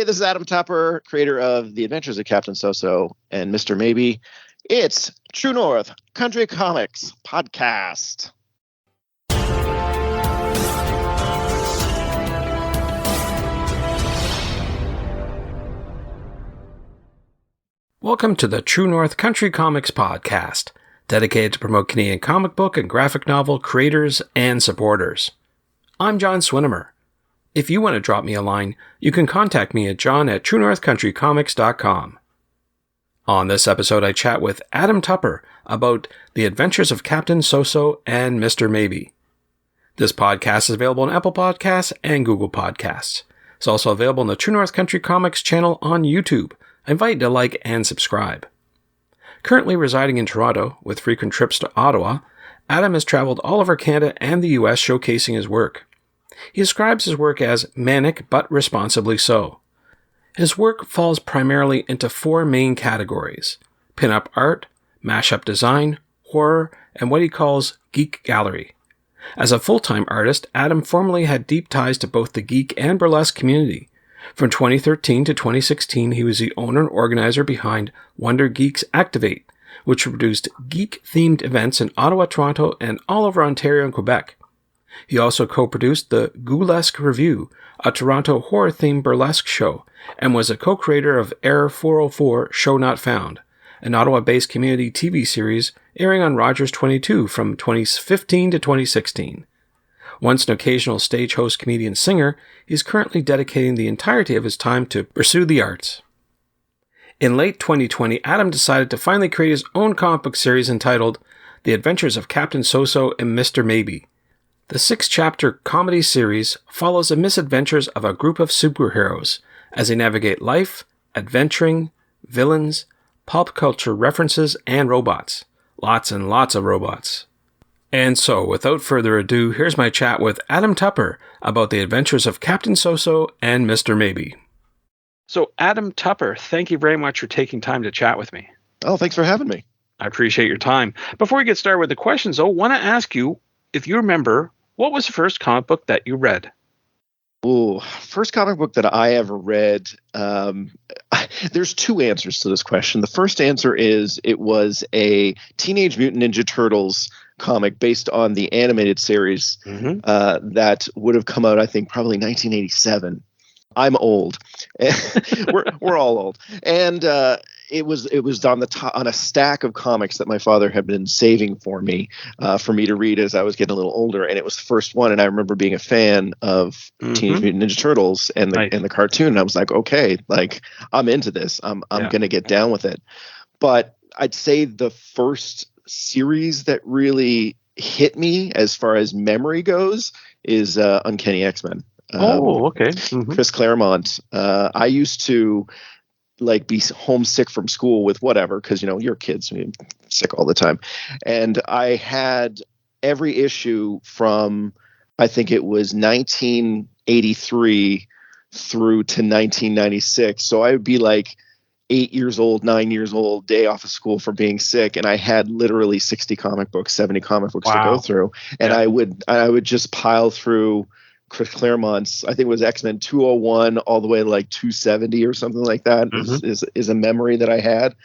this is Adam Tupper, creator of The Adventures of Captain So-So and Mr. Maybe. It's True North Country Comics Podcast. Welcome to the True North Country Comics Podcast, dedicated to promote Canadian comic book and graphic novel creators and supporters. I'm John Swinimer. If you want to drop me a line, you can contact me at john@truenorthcountrycomics.com. On this episode, I chat with Adam Tupper about The Adventures of Captain So-So and Mr. Maybe. This podcast is available on Apple Podcasts and Google Podcasts. It's also available on the True North Country Comics channel on YouTube. I invite you to like and subscribe. Currently residing in Toronto, with frequent trips to Ottawa, Adam has traveled all over Canada and the US showcasing his work. He describes his work as manic but responsibly so. His work falls primarily into four main categories: pin-up art, mash-up design, horror, and what he calls geek gallery. As a full-time artist, Adam formerly had deep ties to both the geek and burlesque community. From 2013 to 2016, he was the owner and organizer behind Wonder Geeks Activate, which produced geek-themed events in Ottawa, Toronto, and all over Ontario and Quebec. He also co-produced the Ghoulesk Review, a Toronto horror-themed burlesque show, and was a co-creator of Error 404 Show Not Found, an Ottawa-based community TV series airing on Rogers 22 from 2015 to 2016. Once an occasional stage host, comedian, singer, he is currently dedicating the entirety of his time to pursue the arts. In late 2020, Adam decided to finally create his own comic book series entitled The Adventures of Captain So-So and Mr. Maybe. The 6-chapter comedy series follows the misadventures of a group of superheroes as they navigate life, adventuring, villains, pop culture references, and robots. Lots and lots of robots. And so, without further ado, here's my chat with Adam Tupper about the adventures of Captain So-So and Mr. Maybe. So, Adam Tupper, thank you very much for taking time to chat with me. Oh, thanks for having me. I appreciate your time. Before we get started with the questions, though, I want to ask you, if you remember, what was the first comic book that you read? Ooh, first comic book that I ever read. There's two answers to this question. The first answer is it was a Teenage Mutant Ninja Turtles comic based on the animated series that would have come out, I think, probably 1987. I'm old. We're all old. And it was on the top, on a stack of comics that my father had been saving for me to read as I was getting a little older. And it was the first one. And I remember being a fan of Teenage Mutant Ninja Turtles and the cartoon. And I was like, okay, like I'm into this. I'm going to get down with it. But I'd say the first series that really hit me as far as memory goes is Uncanny X-Men. Okay. Chris Claremont. I used to be homesick from school with whatever, because you're kids, you're sick all the time, and I had every issue from, I think it was 1983 through to 1996. So I would be like 8 years old, 9 years old, day off of school for being sick, and I had literally 60 comic books, 70 comic books to go through, and I would just pile through Chris Claremont's, I think it was X-Men 201 all the way to like 270 or something like that. Is a memory that I had.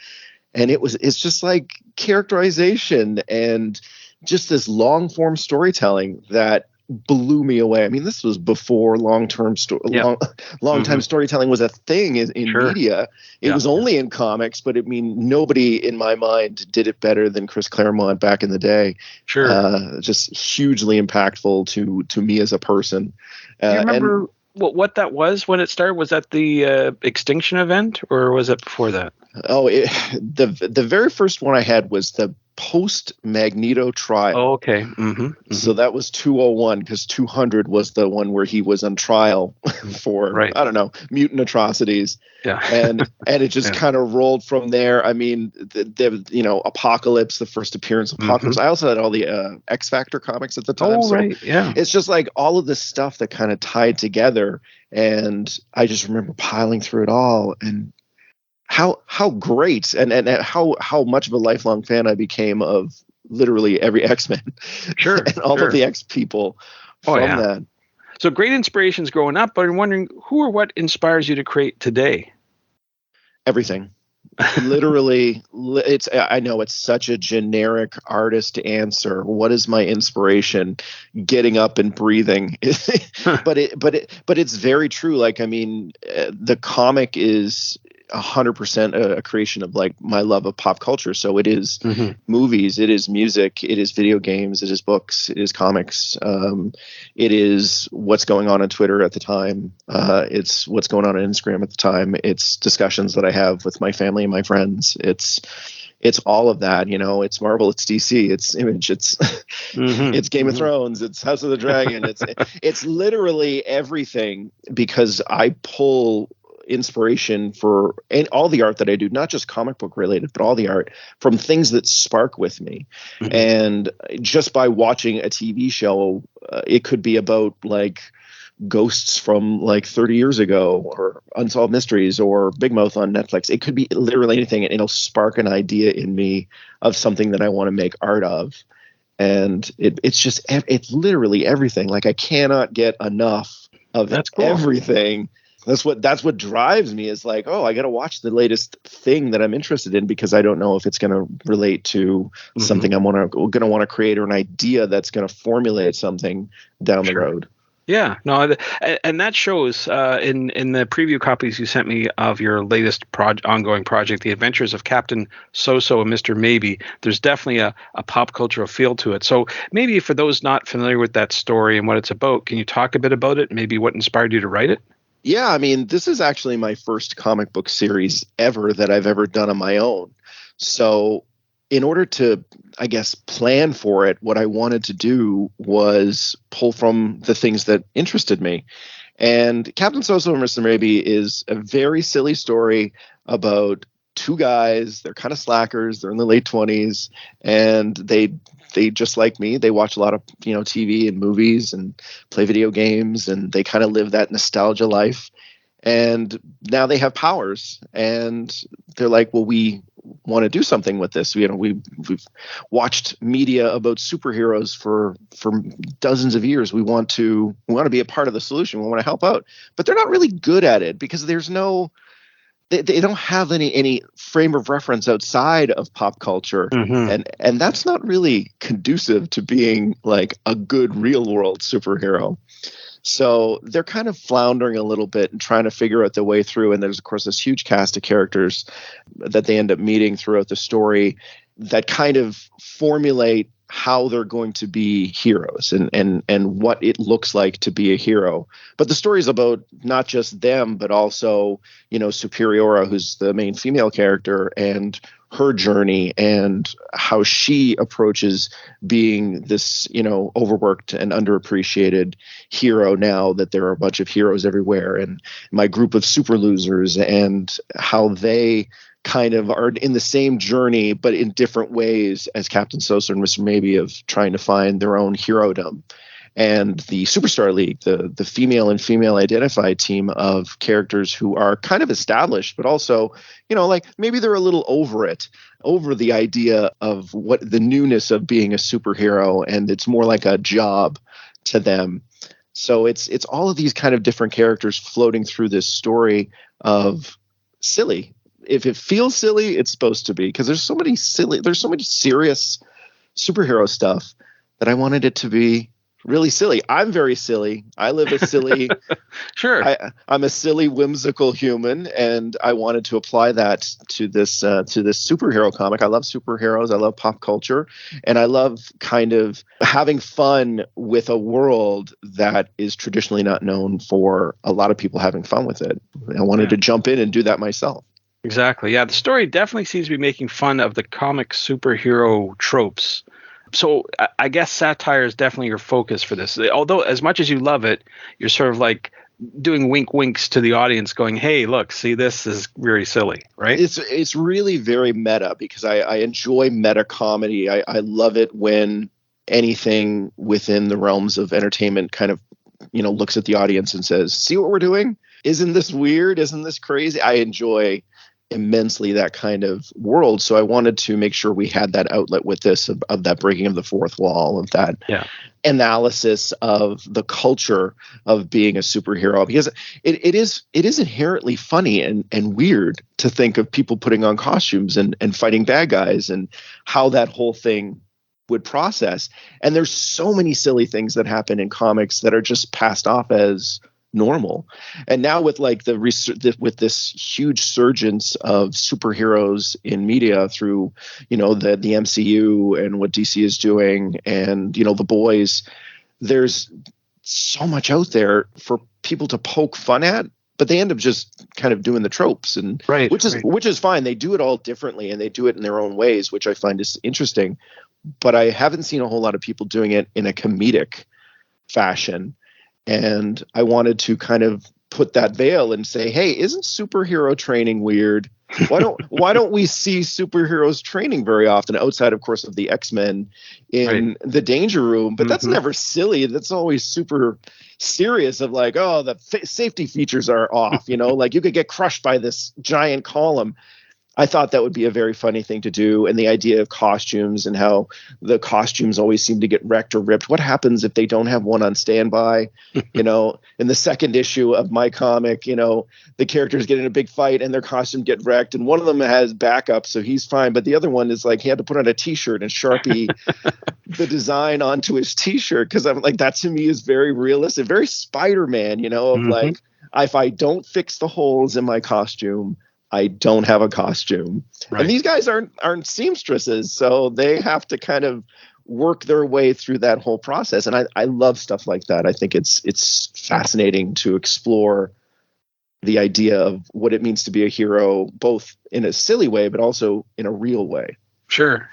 And it's just like characterization and just this long form storytelling that blew me away. I mean, this was before long-time storytelling was a thing in media. It was only in comics, but nobody in my mind did it better than Chris Claremont back in the day. Just hugely impactful to me as a person. Do you remember what that was when it started? Was that the Extinction event, or was it before that? Oh, the very first one I had was the post-Magneto trial. Oh, okay. So that was 201, because 200 was the one where he was on trial for, I don't know, mutant atrocities. Yeah. and it just kind of rolled from there. I mean, the Apocalypse, the first appearance of Apocalypse. I also had all the X Factor comics at the time. Oh, right. Yeah. It's just like all of this stuff that kind of tied together. And I just remember piling through it all, and how great and how much of a lifelong fan I became of literally every X-Men. And all of the X people from that. So great inspirations growing up, but I'm wondering who or what inspires you to create today? Everything. Literally, I know it's such a generic artist answer. What is my inspiration? Getting up and breathing. but it's very true. Like, I mean, the comic is 100% a creation of like my love of pop culture. So it is movies, it is music, it is video games, it is books, it is comics. It is what's going on Twitter at the time. It's what's going on Instagram at the time. It's discussions that I have with my family and my friends. It's all of that, you know. It's Marvel, it's DC, it's Image, it's it's Game of Thrones, it's House of the Dragon. It's literally everything, because I pull inspiration for all the art that I do, not just comic book related, but all the art from things that spark with me. And just by watching a TV show, it could be about like ghosts from like 30 years ago, or Unsolved Mysteries, or Big Mouth on Netflix. It could be literally anything, and it'll spark an idea in me of something that I want to make art of. And it's literally everything. Like, I cannot get enough of everything. That's what drives me, is like, oh, I got to watch the latest thing that I'm interested in, because I don't know if it's going to relate to something I'm going to want to create, or an idea that's going to formulate something down the road. Yeah, no, and that shows in the preview copies you sent me of your latest ongoing project, The Adventures of Captain So-So and Mr. Maybe. There's definitely a pop cultural feel to it. So maybe for those not familiar with that story and what it's about, can you talk a bit about it? Maybe what inspired you to write it? Yeah, I mean, this is actually my first comic book series ever that I've ever done on my own. So in order to, I guess, plan for it, what I wanted to do was pull from the things that interested me. And Captain So-So and Mr. Maybe is a very silly story about two guys. They're kind of slackers. They're in the late 20s, and they just like me, they watch a lot of, you know, TV and movies and play video games, and they kind of live that nostalgia life. And now they have powers, and they're like, well, we want to do something with this. You know, we've watched media about superheroes for dozens of years. We want to be a part of the solution. We want to help out, but they're not really good at it, because there's no, they don't have any frame of reference outside of pop culture. And that's not really conducive to being like a good real world superhero. So they're kind of floundering a little bit and trying to figure out their way through. And there's, of course, this huge cast of characters that they end up meeting throughout the story that kind of formulate how they're going to be heroes, and what it looks like to be a hero. But the story is about not just them, but also, you know, Superiora, who's the main female character, and her journey, and how she approaches being this, you know, overworked and underappreciated hero now that there are a bunch of heroes everywhere, and my group of super losers, and how they kind of are in the same journey, but in different ways as Captain So-So and Mr. Maybe, of trying to find their own herodom. And the Superstar League, the female and female identified team of characters who are kind of established, but also, you know, like maybe they're a little over the idea of what the newness of being a superhero, and it's more like a job to them. So it's all of these kind of different characters floating through this story of silly. If it feels silly, it's supposed to be, because there's so much serious superhero stuff that I wanted it to be really silly. I'm very silly. I live a silly, sure. I'm a silly, whimsical human, and I wanted to apply that to this superhero comic. I love superheroes. I love pop culture, and I love kind of having fun with a world that is traditionally not known for a lot of people having fun with it. I wanted to jump in and do that myself. Exactly. Yeah, the story definitely seems to be making fun of the comic superhero tropes. So I guess satire is definitely your focus for this. Although as much as you love it, you're sort of like doing wink winks to the audience going, hey, look, see, this is very silly, right? It's really very meta, because I enjoy meta comedy. I love it when anything within the realms of entertainment kind of, you know, looks at the audience and says, see what we're doing? Isn't this weird? Isn't this crazy? I enjoy immensely that kind of world. So I wanted to make sure we had that outlet with this, of that breaking of the fourth wall, of that analysis of the culture of being a superhero, because it is inherently funny and weird to think of people putting on costumes and fighting bad guys, and how that whole thing would process. And there's so many silly things that happen in comics that are just passed off as normal. And now with like with this huge surgence of superheroes in media through, the MCU and what DC is doing, and The Boys, there's so much out there for people to poke fun at, but they end up just kind of doing the tropes, and which is fine. They do it all differently, and they do it in their own ways, which I find is interesting. But I haven't seen a whole lot of people doing it in a comedic fashion. And I wanted to kind of put that veil and say, hey, isn't superhero training weird? Why don't we see superheroes training very often, outside, of course, of the X-Men in the Danger Room? But that's never silly. That's always super serious, of like, oh, the safety features are off, like you could get crushed by this giant column. I thought that would be a very funny thing to do. And the idea of costumes, and how the costumes always seem to get wrecked or ripped. What happens if they don't have one on standby? In the second issue of my comic, the characters get in a big fight and their costume get wrecked. And one of them has backup, so he's fine. But the other one is like, he had to put on a T-shirt and Sharpie the design onto his T-shirt. Because I'm like, that to me is very realistic, very Spider-Man, of like, if I don't fix the holes in my costume, I don't have a costume. Right. And these guys aren't seamstresses, so they have to kind of work their way through that whole process. And I love stuff like that. I think it's fascinating to explore the idea of what it means to be a hero, both in a silly way, but also in a real way. Sure.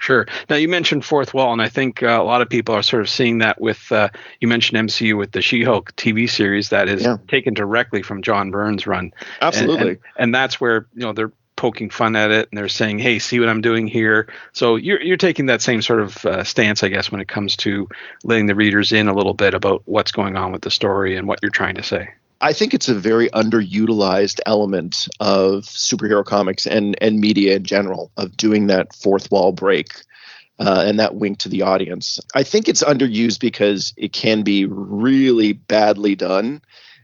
Now, you mentioned fourth wall, and I think a lot of people are sort of seeing that with, you mentioned MCU with the She-Hulk TV series that is taken directly from John Byrne's run. Absolutely. And that's where, they're poking fun at it, and they're saying, hey, see what I'm doing here. So you're taking that same sort of stance, I guess, when it comes to letting the readers in a little bit about what's going on with the story and what you're trying to say. I think it's a very underutilized element of superhero comics and media in general, of doing that fourth wall break and that wink to the audience. I think it's underused because it can be really badly done.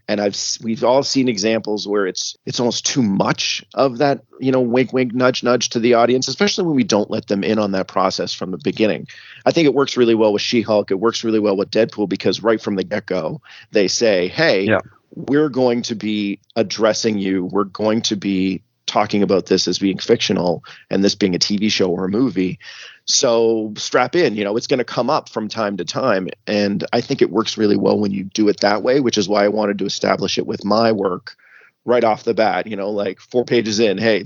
And we've all seen examples where it's almost too much of that, wink, wink, nudge, nudge to the audience, especially when we don't let them in on that process from the beginning. I think it works really well with She-Hulk. It works really well with Deadpool, because right from the get-go, they say, hey, we're going to be addressing you. We're going to be talking about this as being fictional, and this being a TV show or a movie. So strap in, it's going to come up from time to time. And I think it works really well when you do it that way, which is why I wanted to establish it with my work right off the bat, like 4 pages in. Hey,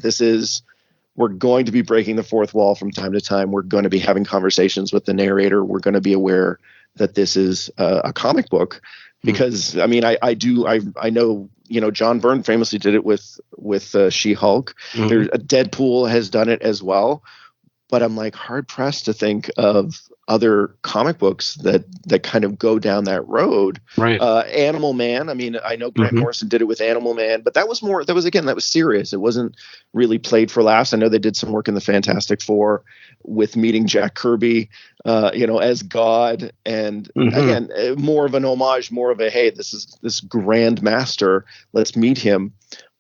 we're going to be breaking the fourth wall from time to time. We're going to be having conversations with the narrator. We're going to be aware that this is a comic book. Because I mean, I know, John Byrne famously did it with She-Hulk. Deadpool has done it as well. But I'm like hard pressed to think of other comic books that kind of go down that road. Right. Animal Man. I mean, I know Grant Morrison did it with Animal Man, but that was serious. It wasn't really played for laughs. I know they did some work in the Fantastic Four with meeting Jack Kirby, as God. And again, more of an homage, more of a, hey, this is this grand master. Let's meet him.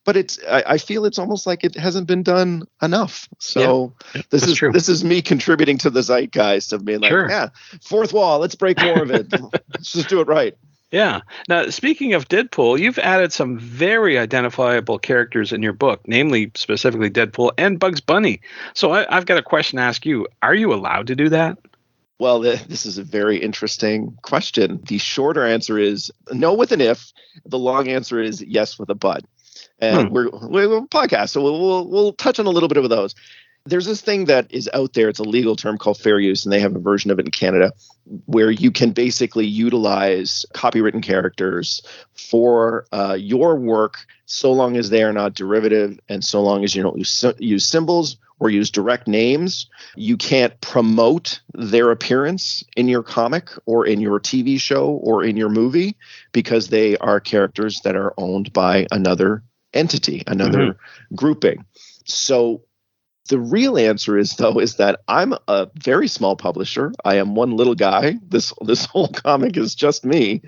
But I feel it's almost like it hasn't been done enough. So this is me contributing to the zeitgeist of being like, fourth wall, let's break more of it. Let's just do it right. Yeah. Now, speaking of Deadpool, you've added some very identifiable characters in your book, namely specifically Deadpool and Bugs Bunny. So I've got a question to ask you. Are you allowed to do that? Well, this is a very interesting question. The shorter answer is no with an if. The long answer is yes with a but. And we're a podcast, so we'll touch on a little bit of those. There's this thing that is out there. It's a legal term called fair use, and they have a version of it in Canada where you can basically utilize copywritten characters for your work so long as they are not derivative and so long as you don't use symbols or use direct names. You can't promote their appearance in your comic or in your TV show or in your movie because they are characters that are owned by another entity, another grouping. So the real answer is that I'm a very small publisher. I am one little guy. This whole comic is just me.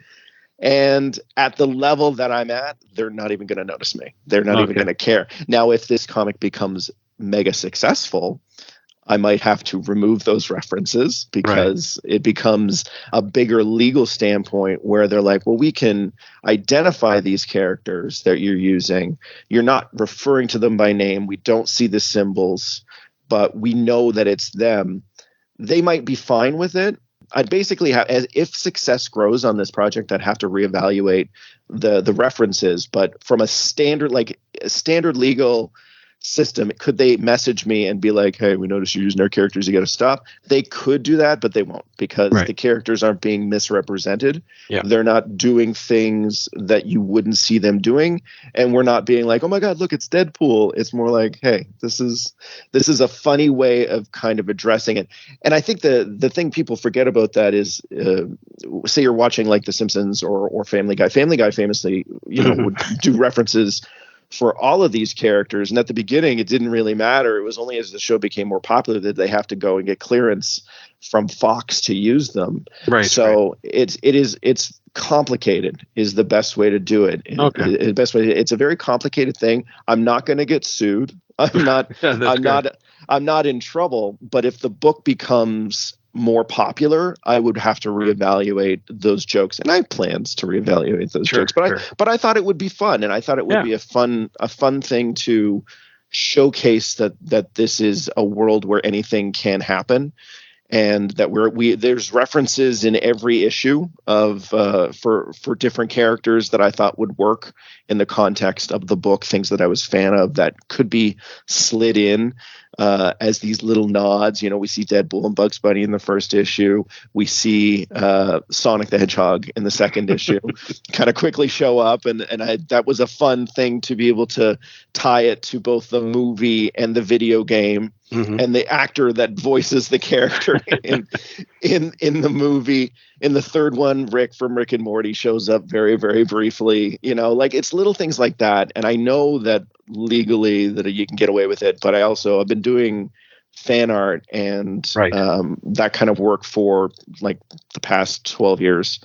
And at the level that I'm at, they're not even going to notice me. They're not even going to care. Now, if this comic becomes mega successful, I might have to remove those references because it becomes a bigger legal standpoint where they're like, well, we can identify these characters that you're using. You're not referring to them by name. We don't see the symbols, but we know that it's them. They might be fine with it. I'd basically have, as if success grows on this project, I'd have to reevaluate the references. But from a standard legal system, could they message me and be like, hey, we noticed you're using our characters, you got to stop? They could do that, but they won't, because the characters aren't being misrepresented. They're not doing things that you wouldn't see them doing, and we're not being like, oh my god, look, it's Deadpool. It's more like, hey, this is a funny way of kind of addressing it. And I think the thing people forget about that is, say you're watching like The Simpsons or Family Guy. Family Guy famously, would do references for all of these characters. And at the beginning, it didn't really matter. It was only as the show became more popular that they have to go and get clearance from Fox to use them. So it's complicated is the best way to do it. The best way. It's a very complicated thing. I'm not going to get sued. I'm not, I'm not in trouble, but if the book becomes more popular, I would have to reevaluate those jokes, and I have plans to reevaluate those jokes. But I thought it would be fun, and I thought it would be a fun thing to showcase that this is a world where anything can happen, and that there's references in every issue of for different characters that I thought would work in the context of the book, things that I was a fan of that could be slid in as these little nods. We see Deadpool and Bugs Bunny in the first issue. We see Sonic the Hedgehog in the second issue kind of quickly show up. And that was a fun thing to be able to tie it to both the movie and the video game. And the actor that voices the character in the movie. In the third one, Rick from Rick and Morty shows up very, very briefly. It's little things like that. And I know that legally that you can get away with it, but I've been doing fan art and that kind of work for like the past 12 years.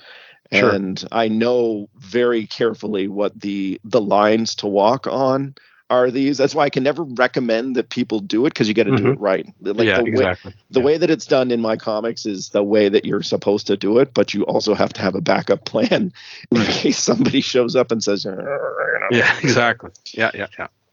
And I know very carefully what the lines to walk on are these. That's why I can never recommend that people do it, because you got to do it right. The way that it's done in my comics is the way that you're supposed to do it, but you also have to have a backup plan in case somebody shows up and says, Yeah, exactly. Yeah.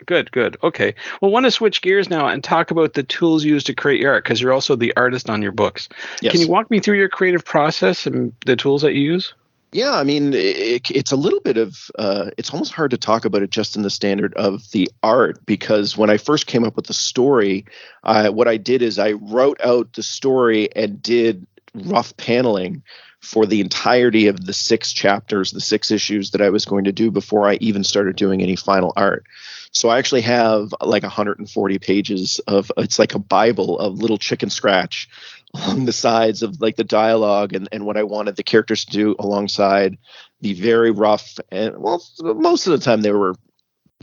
Good. Okay. Well, I want to switch gears now and talk about the tools used to create your art, because you're also the artist on your books. Yes. Can you walk me through your creative process and the tools that you use? Yeah, I mean, it's a little bit of it's almost hard to talk about it just in the standard of the art, because when I first came up with the story, what I did is I wrote out the story and did rough paneling for the entirety of the 6 chapters, the 6 issues that I was going to do before I even started doing any final art. So I actually have like 140 pages of, it's like a Bible of little chicken scratch along the sides of like the dialogue and what I wanted the characters to do alongside the very rough, and well, most of the time they were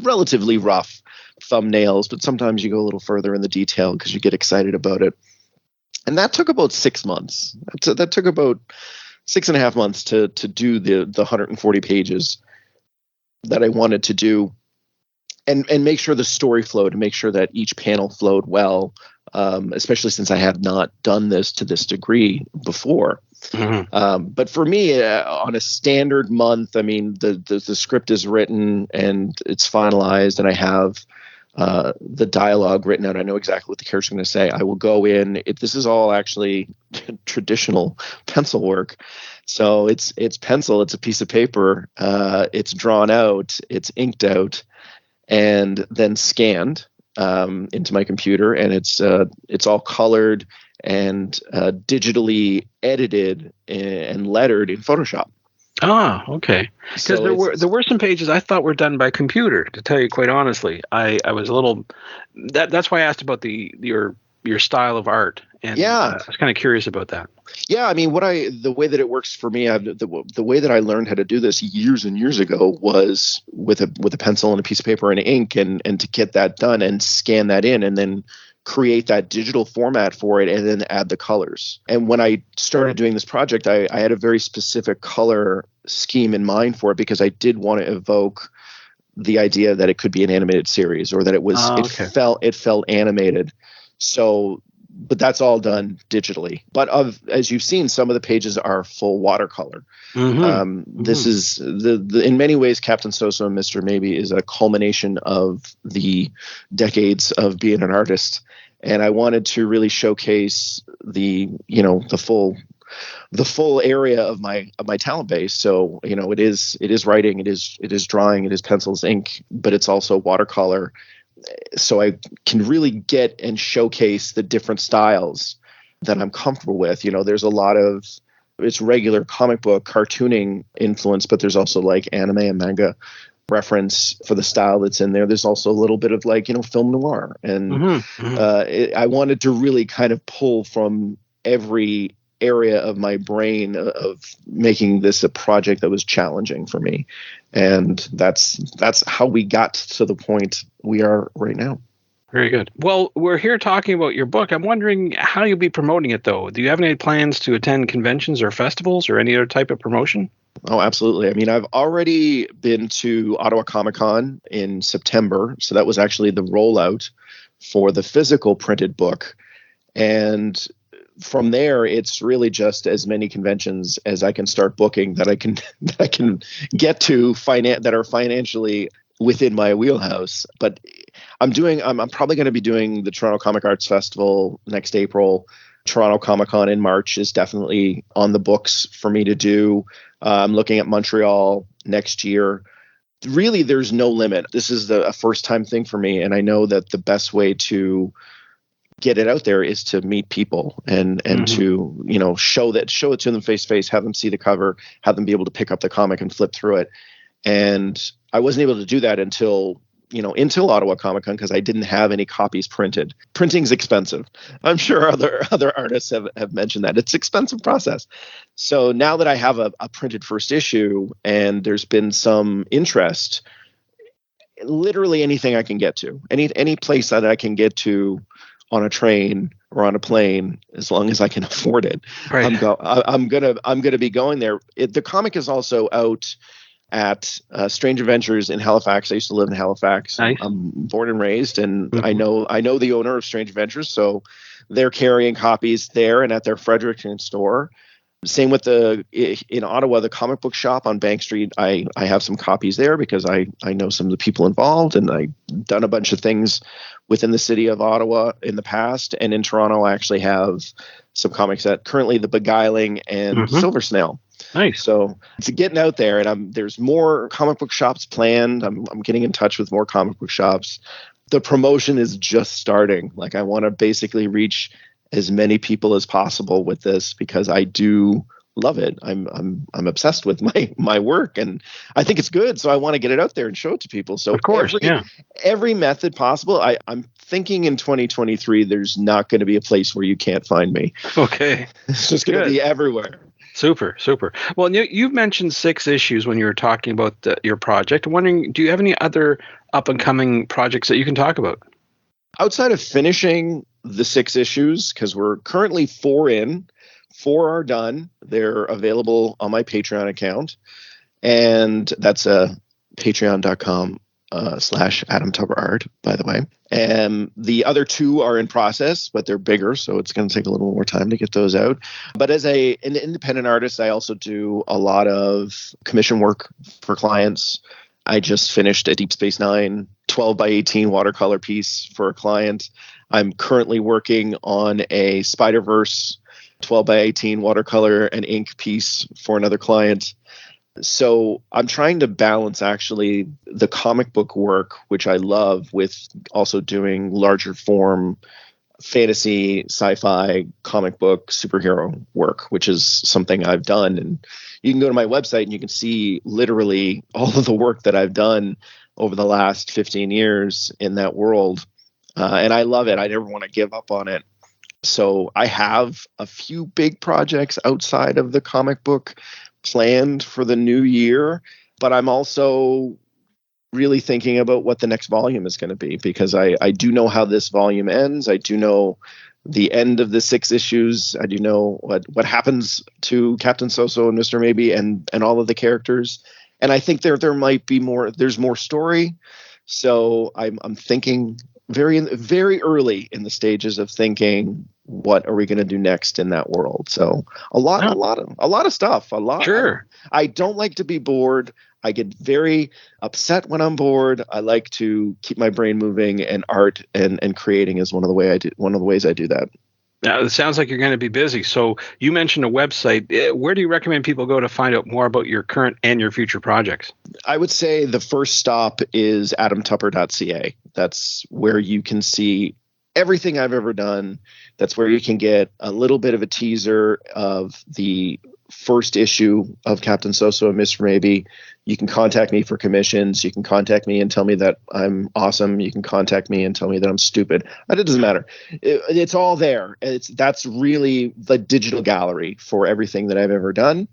relatively rough thumbnails, but sometimes you go a little further in the detail because you get excited about it. And that took about 6 months. That took about 6.5 months to do the 140 pages that I wanted to do, and make sure the story flowed, and make sure that each panel flowed well, especially since I had not done this to this degree before. But for me, on a standard month, I mean, the script is written and it's finalized, and I have the dialogue written out. I know exactly what the character's going to say. I will go in. This is all actually traditional pencil work. So it's pencil. It's a piece of paper. It's drawn out. It's inked out, and then scanned into my computer, and it's all colored and digitally edited and lettered in Photoshop. Ah, okay. Because there were some pages I thought were done by computer. To tell you quite honestly, I was a little. That's why I asked about your your style of art. And Yeah. I was kind of curious about that. Yeah, I mean, the way that it works for me, the way that I learned how to do this years and years ago was with a pencil and a piece of paper and ink, and to get that done and scan that in, and then create that digital format for it, and then add the colors. And when I started doing this project, I had a very specific color scheme in mind for it, because I did want to evoke the idea that it could be an animated series, or that it was it felt animated. So, but that's all done digitally. But as you've seen, some of the pages are full watercolor. This is the in many ways, Captain So-So and Mr. Maybe is a culmination of the decades of being an artist. And I wanted to really showcase the full area of my talent base. So, it is writing, it is drawing, it is pencils, ink, but it's also watercolor. So I can really get and showcase the different styles that I'm comfortable with. There's a lot of, it's regular comic book cartooning influence, but there's also like anime and manga reference for the style that's in there. There's also a little bit of film noir. And I wanted to really kind of pull from every area of my brain of making this a project that was challenging for me. And that's how we got to the point we are right now. Very good. Well, we're here talking about your book. I'm wondering how you'll be promoting it, though. Do you have any plans to attend conventions or festivals or any other type of promotion? Oh, absolutely. I mean, I've already been to Ottawa Comic Con in September. So that was actually the rollout for the physical printed book. And from there, it's really just as many conventions as I can start booking that I can get to that are financially within my wheelhouse. But I'm probably going to be doing the Toronto Comic Arts Festival next April. Toronto Comic Con in March is definitely on the books for me to do. I'm looking at Montreal next year. Really, there's no limit. This is a first time thing for me. And I know that the best way to get it out there is to meet people and to, show it to them face to face, have them see the cover, have them be able to pick up the comic and flip through it. And I wasn't able to do that until Ottawa Comic Con, because I didn't have any copies printed. Printing's expensive. I'm sure other artists have mentioned that. It's an expensive process. So now that I have a printed first issue and there's been some interest, literally anything I can get to, any place that I can get to on a train or on a plane, as long as I can afford it, right. I'm gonna be going there. The comic is also out at Strange Adventures in Halifax. I used to live in Halifax. Nice. I'm born and raised, and I know the owner of Strange Adventures, so they're carrying copies there and at their Fredericton store. Same with in Ottawa, the comic book shop on Bank Street. I have some copies there because I know some of the people involved, and I've done a bunch of things within the city of Ottawa in the past. And in Toronto, I actually have some comics at currently The Beguiling and Silver Snail. Nice. So it's getting out there, and there's more comic book shops planned. I'm getting in touch with more comic book shops. The promotion is just starting. Like, I want to basically reach as many people as possible with this, because I do love it. I'm obsessed with my work, and I think it's good. So I want to get it out there and show it to people. So of course, every method possible. I'm thinking in 2023, there's not going to be a place where you can't find me. Okay. It's just going to be everywhere. Super. Well, you've mentioned 6 issues when you were talking about your project. I'm wondering, do you have any other up and coming projects that you can talk about? Outside of finishing the 6 issues, because we're currently 4 in, 4 are done. They're available on my Patreon account, and that's patreon.com /Adam Tupper Art, by the way. And the other 2 are in process, but they're bigger, so it's going to take a little more time to get those out. But as an independent artist, I also do a lot of commission work for clients. I just finished a Deep Space Nine 12 by 18 watercolor piece for a client. I'm currently working on a Spider-Verse 12 by 18 watercolor and ink piece for another client. So I'm trying to balance actually the comic book work, which I love, with also doing larger form fantasy, sci-fi, comic book, superhero work, which is something I've done. And you can go to my website and you can see literally all of the work that I've done over the last 15 years in that world. And I love it. I never want to give up on it. So I have a few big projects outside of the comic book planned for the new year, but I'm also really thinking about what the next volume is going to be, because I do know how this volume ends. I do know the end of the 6 issues. I do know what happens to Captain So-So and Mr. Maybe and all of the characters. And I think there might be more. There's more story. So I'm thinking very early in the stages of thinking, what are we going to do next in that world? So a lot of stuff. Sure. I don't like to be bored. I get very upset when I'm bored. I like to keep my brain moving, and art and creating is one of the ways I do that. Now, it sounds like you're going to be busy. So you mentioned a website. Where do you recommend people go to find out more about your current and your future projects? I would say the first stop is adamtupper.ca. That's where you can see everything I've ever done. That's where you can get a little bit of a teaser of the first issue of Captain So-So and Mr. Maybe. You can contact me for commissions. You can contact me and tell me that I'm awesome. You can contact me and tell me that I'm stupid. It doesn't matter. It's all there. That's really the digital gallery for everything that I've ever done.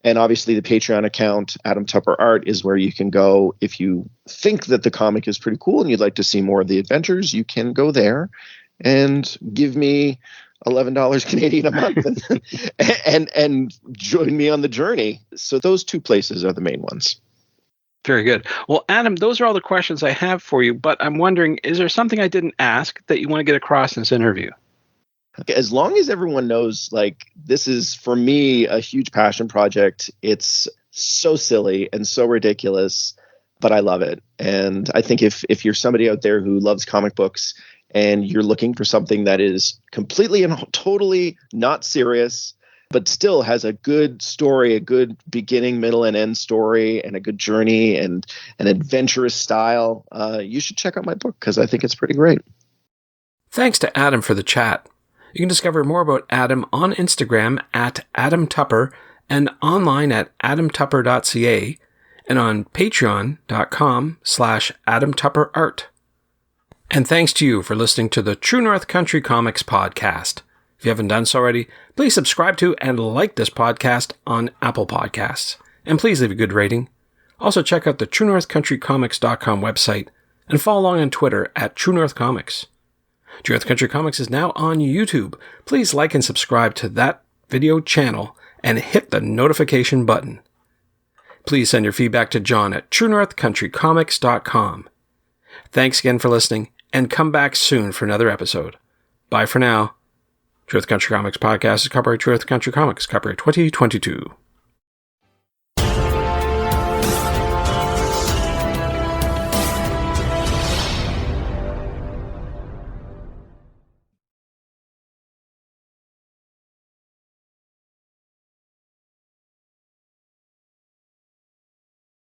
And obviously the Patreon account, Adam Tupper Art, is where you can go if you think that the comic is pretty cool and you'd like to see more of the adventures. You can go there and give me $11 Canadian a month and join me on the journey. So those 2 places are the main ones. Very good. Well, Adam, those are all the questions I have for you, but I'm wondering, is there something I didn't ask that you want to get across in this interview? As long as everyone knows, like, this is, for me, a huge passion project. It's so silly and so ridiculous, but I love it. And I think if you're somebody out there who loves comic books and you're looking for something that is completely and totally not serious, but still has a good story, a good beginning, middle, and end story, and a good journey and an adventurous style, you should check out my book, because I think it's pretty great. Thanks to Adam for the chat. You can discover more about Adam on Instagram at Adam Tupper and online at adamtupper.ca and on patreon.com/AdamTupperArt. And thanks to you for listening to the True North Country Comics podcast. If you haven't done so already, please subscribe to and like this podcast on Apple Podcasts. And please leave a good rating. Also check out the TrueNorthCountryComics.com website and follow along on Twitter at True North Comics. True North Country Comics is now on YouTube. Please like and subscribe to that video channel and hit the notification button. Please send your feedback to John at TrueNorthCountryComics.com. Thanks again for listening, and come back soon for another episode. Bye for now. True North Country Comics Podcast is copyright True North Country Comics, copyright 2022.